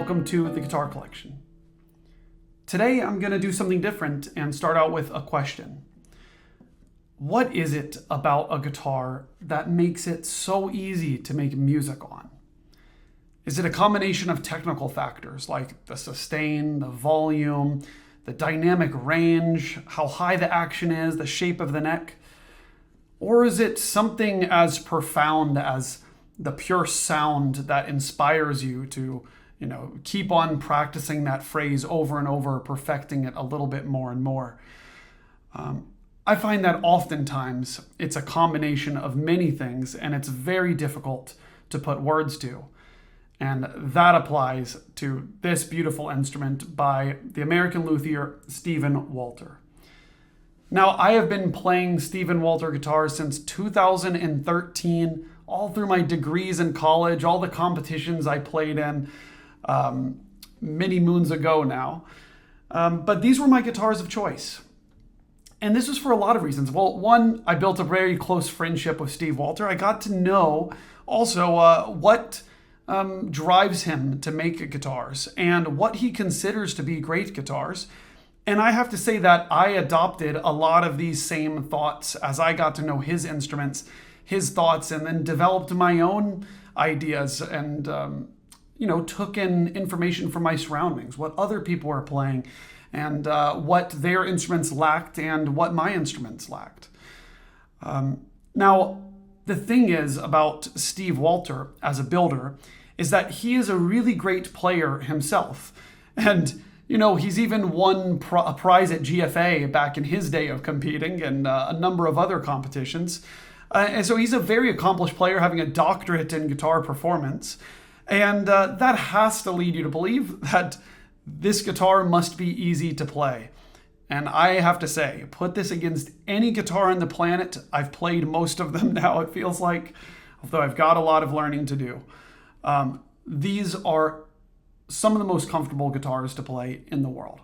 welcome to the Guitar Collection. Today I'm going to do something different and start out with a question. What is it about a guitar that makes it so easy to make music on? Is it a combination of technical factors like the sustain, the volume, the dynamic range, how high the action is, the shape of the neck? Or is it something as profound as the pure sound that inspires you to, keep on practicing that phrase over and over, perfecting it a little bit more and more? I find that oftentimes it's a combination of many things, and it's very difficult to put words to. And that applies to this beautiful instrument by the American luthier Stephen Walter. Now, I have been playing Stephen Walter guitars since 2013, all through my degrees in college, all the competitions I played in many moons ago now. But these were my guitars of choice. And this was for a lot of reasons. Well, one, I built a very close friendship with Steve Walter. I got to know also what drives him to make guitars and what he considers to be great guitars. And I have to say that I adopted a lot of these same thoughts as I got to know his instruments, his thoughts, and then developed my own ideas and, took in information from my surroundings, what other people were playing, and what their instruments lacked and what my instruments lacked. Now, the thing is about Steve Walter as a builder is that he is a really great player himself. And, he's even won a prize at GFA back in his day of competing and a number of other competitions. And so he's a very accomplished player, having a doctorate in guitar performance. And that has to lead you to believe that this guitar must be easy to play. And I have to say, put this against any guitar on the planet. I've played most of them now, it feels like, although I've got a lot of learning to do. These are some of the most comfortable guitars to play in the world.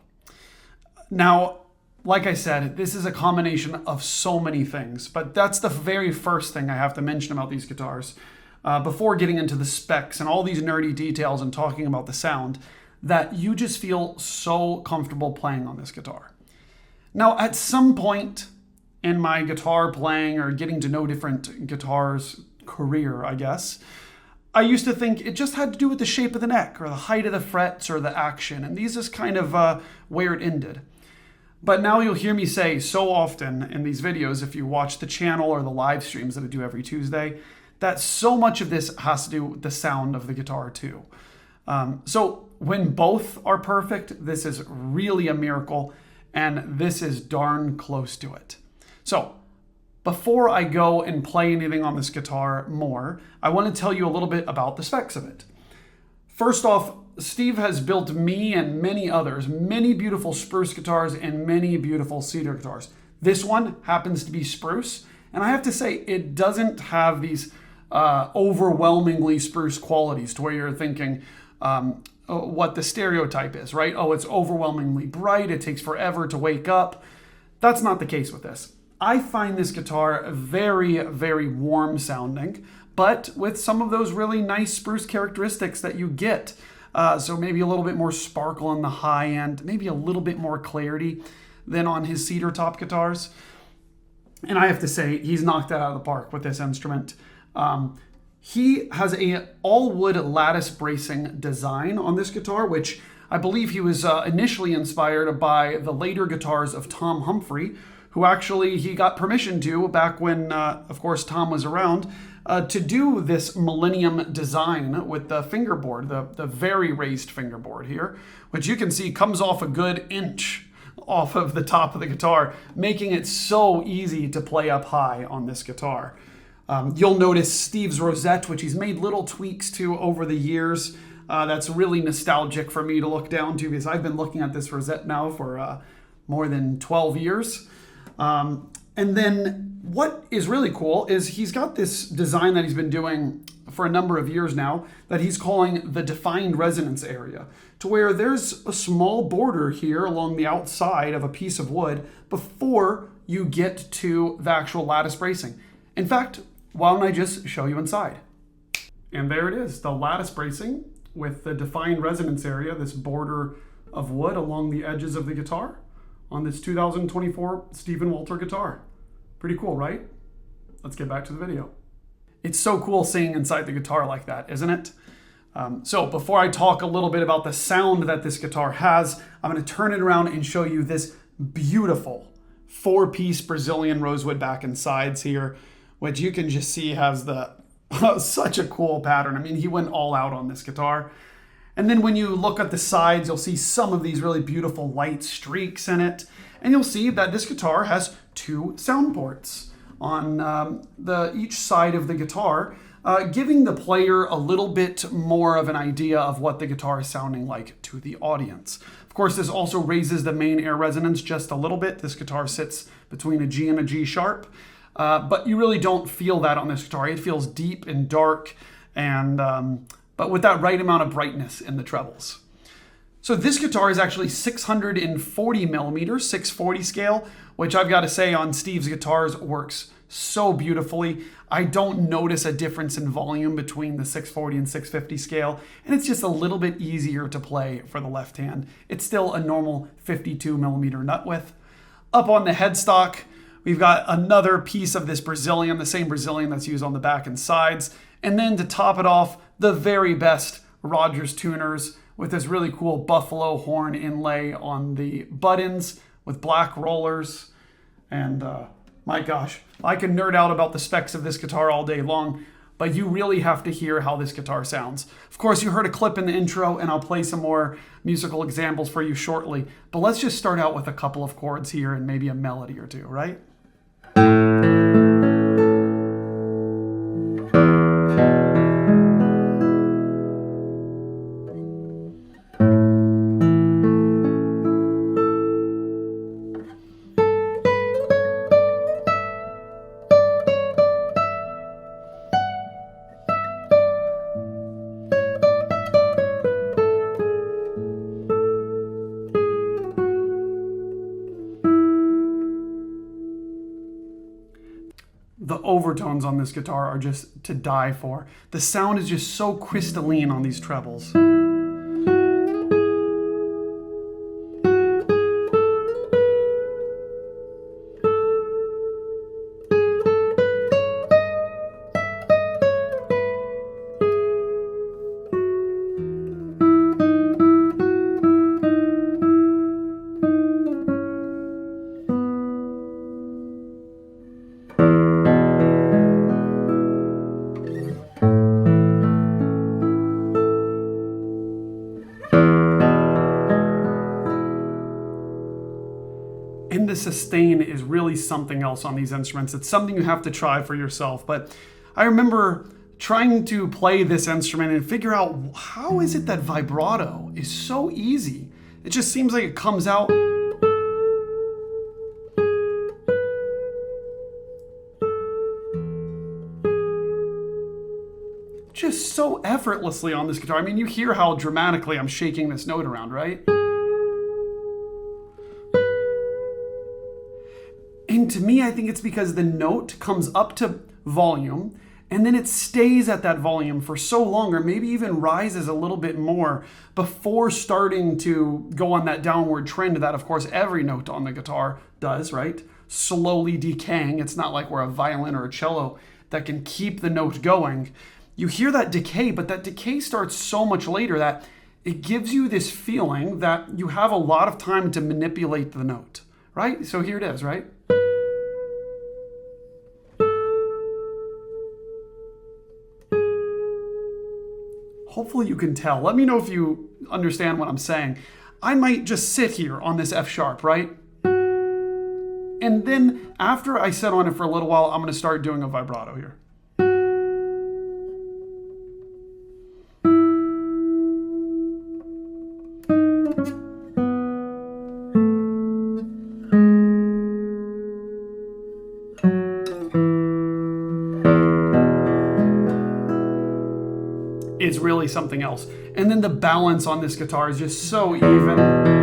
Now, like I said, this is a combination of so many things, but that's the very first thing I have to mention about these guitars. Before getting into the specs and all these nerdy details and talking about the sound, that you just feel so comfortable playing on this guitar. Now, at some point in my guitar playing or getting to know different guitars career, I guess, I used to think it just had to do with the shape of the neck or the height of the frets or the action, and these is kind of where it ended. But now you'll hear me say so often in these videos, if you watch the channel or the live streams that I do every Tuesday, that so much of this has to do with the sound of the guitar too. So when both are perfect, this is really a miracle, and this is darn close to it. So before I go and play anything on this guitar more, I want to tell you a little bit about the specs of it. First off, Steve has built me and many others, many beautiful spruce guitars and many beautiful cedar guitars. This one happens to be spruce, and I have to say it doesn't have these overwhelmingly spruce qualities to where you're thinking what the stereotype is, right? Oh, it's overwhelmingly bright, it takes forever to wake up. That's not the case with this. I find this guitar very, very warm sounding, but with some of those really nice spruce characteristics that you get. So maybe a little bit more sparkle in the high end, maybe a little bit more clarity than on his cedar top guitars. And I have to say, he's knocked that out of the park with this instrument. He has a all-wood lattice bracing design on this guitar, which I believe he was initially inspired by the later guitars of Tom Humphrey, who actually he got permission to back when, of course, Tom was around, to do this Millennium design with the fingerboard, the very raised fingerboard here, which you can see comes off a good inch off of the top of the guitar, making it so easy to play up high on this guitar. You'll notice Steve's rosette, which he's made little tweaks to over the years. That's really nostalgic for me to look down to because I've been looking at this rosette now for more than 12 years. And then what is really cool is he's got this design that he's been doing for a number of years now that he's calling the defined resonance area, to where there's a small border here along the outside of a piece of wood before you get to the actual lattice bracing. In fact, why don't I just show you inside? And there it is, the lattice bracing with the defined resonance area, this border of wood along the edges of the guitar on this 2024 Stephen Walter guitar. Pretty cool, right? Let's get back to the video. It's so cool seeing inside the guitar like that, isn't it? So before I talk a little bit about the sound that this guitar has, I'm going to turn it around and show you this beautiful 4-piece Brazilian rosewood back and sides here, which you can just see has the such a cool pattern. I mean, he went all out on this guitar. And then when you look at the sides, you'll see some of these really beautiful light streaks in it. And you'll see that this guitar has 2 sound ports on each side of the guitar, giving the player a little bit more of an idea of what the guitar is sounding like to the audience. Of course, this also raises the main air resonance just a little bit. This guitar sits between a G and a G sharp, but you really don't feel that on this guitar. It feels deep and dark, and but with that right amount of brightness in the trebles. So this guitar is actually 640 millimeters, 640 scale, which I've got to say on Steve's guitars works so beautifully. I don't notice a difference in volume between the 640 and 650 scale, and it's just a little bit easier to play for the left hand. It's still a normal 52 millimeter nut width. Up on the headstock, we've got another piece of this Brazilian, the same Brazilian that's used on the back and sides. And then to top it off, the very best Rogers tuners with this really cool buffalo horn inlay on the buttons with black rollers. And my gosh, I can nerd out about the specs of this guitar all day long, but you really have to hear how this guitar sounds. Of course, you heard a clip in the intro, and I'll play some more musical examples for you shortly. But let's just start out with a couple of chords here and maybe a melody or two, right? The overtones on this guitar are just to die for. The sound is just so crystalline on these trebles. And the sustain is really something else on these instruments. It's something you have to try for yourself. But I remember trying to play this instrument and figure out how is it that vibrato is so easy. It just seems like it comes out just so effortlessly on this guitar. I mean, you hear how dramatically I'm shaking this note around, right? And to me, I think it's because the note comes up to volume and then it stays at that volume for so long, or maybe even rises a little bit more before starting to go on that downward trend that, of course, every note on the guitar does, right? Slowly decaying. It's not like we're a violin or a cello that can keep the note going. You hear that decay, but that decay starts so much later that it gives you this feeling that you have a lot of time to manipulate the note, right? So here it is, right? Hopefully you can tell. Let me know if you understand what I'm saying. I might just sit here on this F sharp, right? And then after I sit on it for a little while, I'm going to start doing a vibrato here. Is really something else. And then the balance on this guitar is just so even.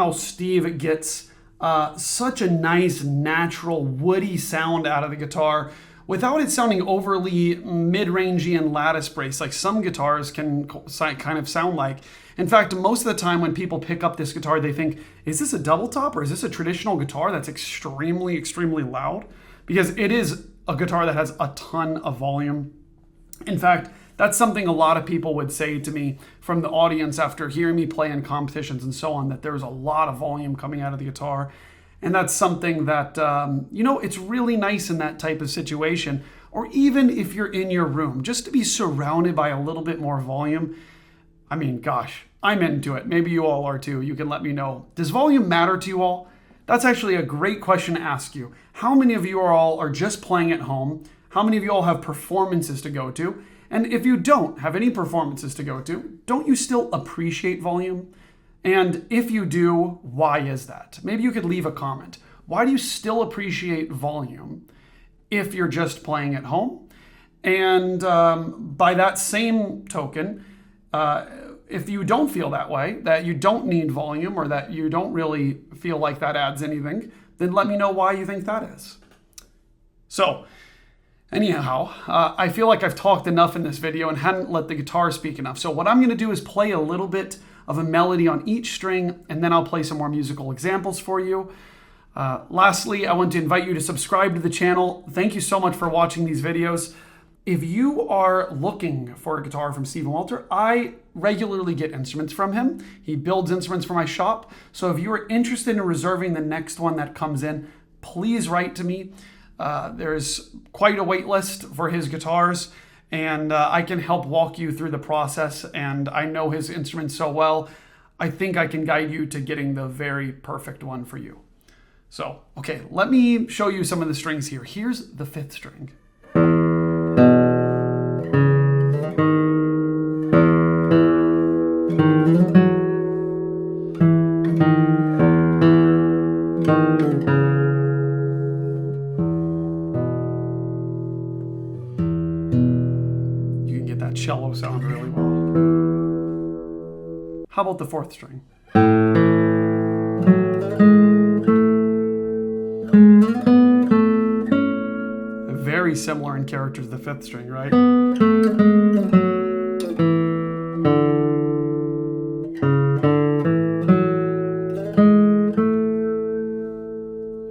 how Steve gets such a nice, natural, woody sound out of the guitar without it sounding overly mid-rangey and lattice brace like some guitars can kind of sound like. In fact, most of the time when people pick up this guitar, they think, is this a double top or is this a traditional guitar that's extremely, extremely loud? Because it is a guitar that has a ton of volume. In fact, that's something a lot of people would say to me from the audience after hearing me play in competitions and so on, that there's a lot of volume coming out of the guitar. And that's something that, it's really nice in that type of situation. Or even if you're in your room, just to be surrounded by a little bit more volume. I mean, gosh, I'm into it. Maybe you all are too. You can let me know. Does volume matter to you all? That's actually a great question to ask you. How many of you all are just playing at home? How many of you all have performances to go to? And if you don't have any performances to go to, don't you still appreciate volume? And if you do, why is that? Maybe you could leave a comment. Why do you still appreciate volume if you're just playing at home? And by that same token, if you don't feel that way, that you don't need volume or that you don't really feel like that adds anything, then let me know why you think that is. So, anyhow, I feel like I've talked enough in this video and hadn't let the guitar speak enough. So what I'm going to do is play a little bit of a melody on each string, and then I'll play some more musical examples for you. Lastly, I want to invite you to subscribe to the channel. Thank you so much for watching these videos. If you are looking for a guitar from Steve Walter, I regularly get instruments from him. He builds instruments for my shop. So if you are interested in reserving the next one that comes in, please write to me. There's quite a wait list for his guitars, and I can help walk you through the process, and I know his instruments so well, I think I can guide you to getting the very perfect one for you. So, okay, let me show you some of the strings here. Here's the 5th string. Cello sound really well. How about the 4th string? Very similar in character to the 5th string, right?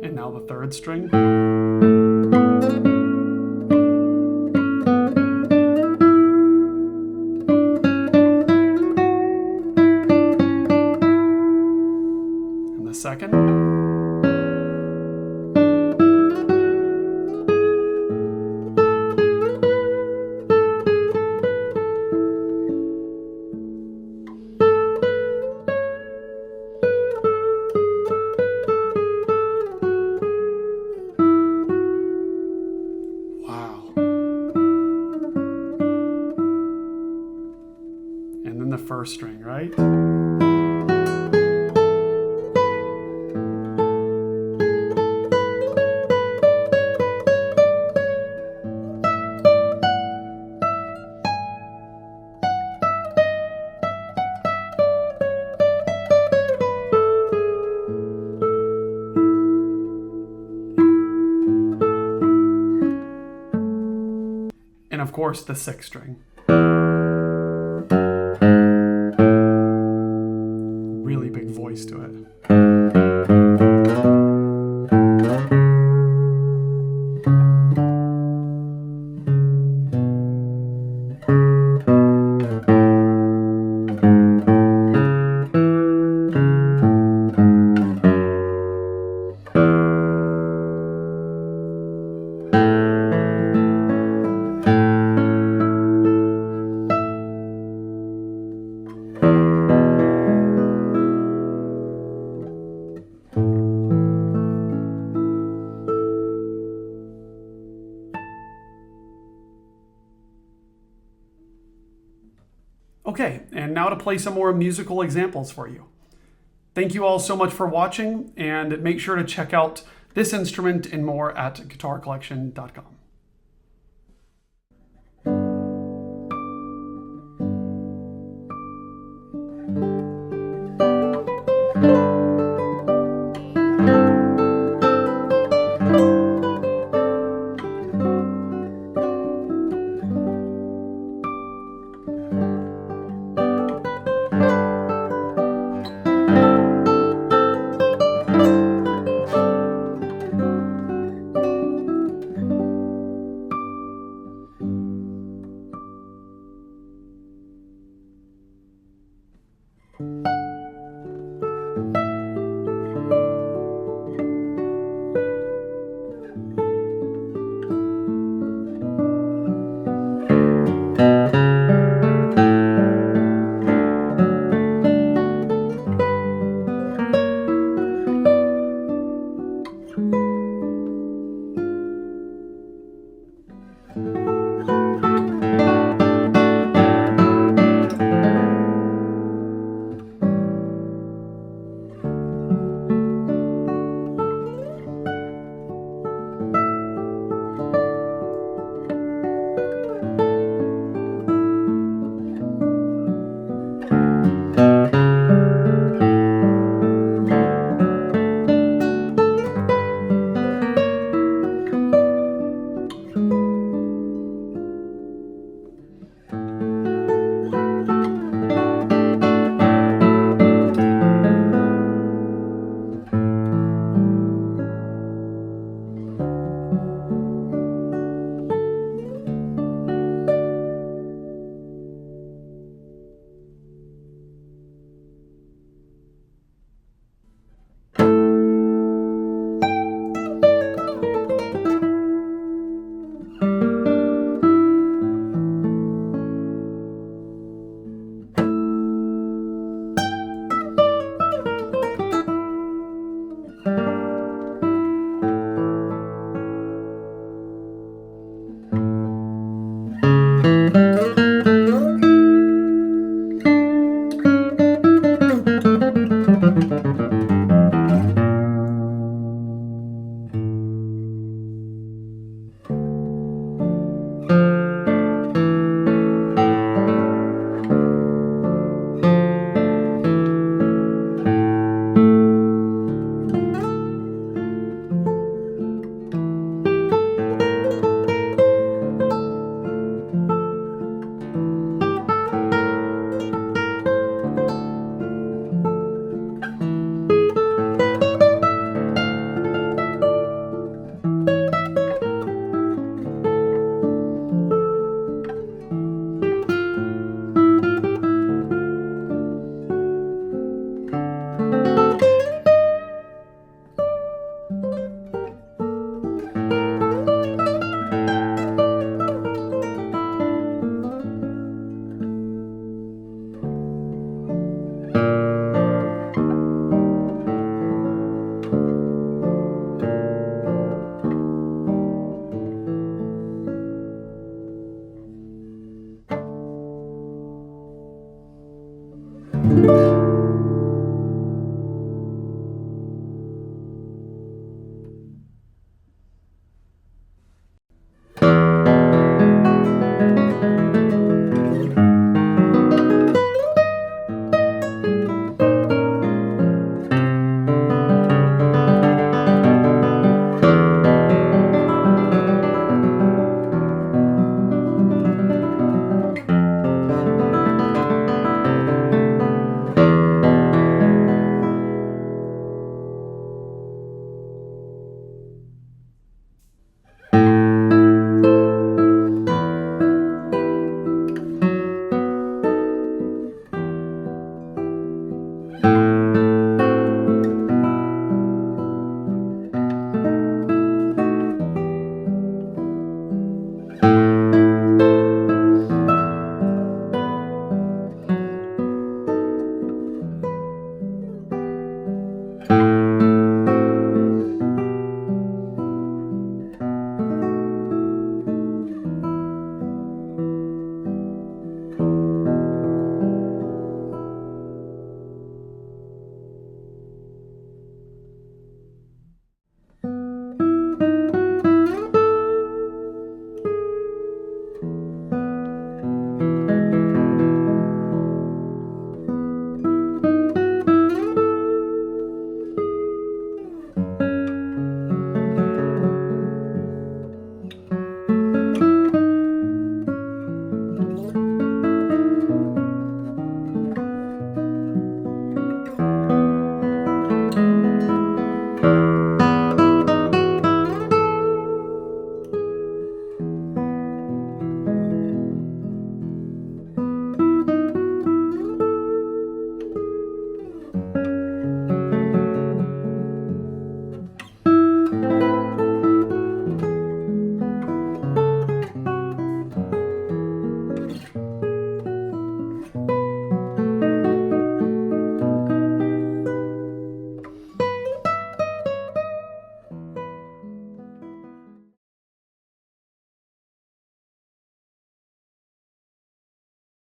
And now the 3rd string. Second. Wow. And then the 1st string, right? And of course, the 6th string. Really big voice to it. Okay, and now to play some more musical examples for you. Thank you all so much for watching, and make sure to check out this instrument and more at guitarcollection.com.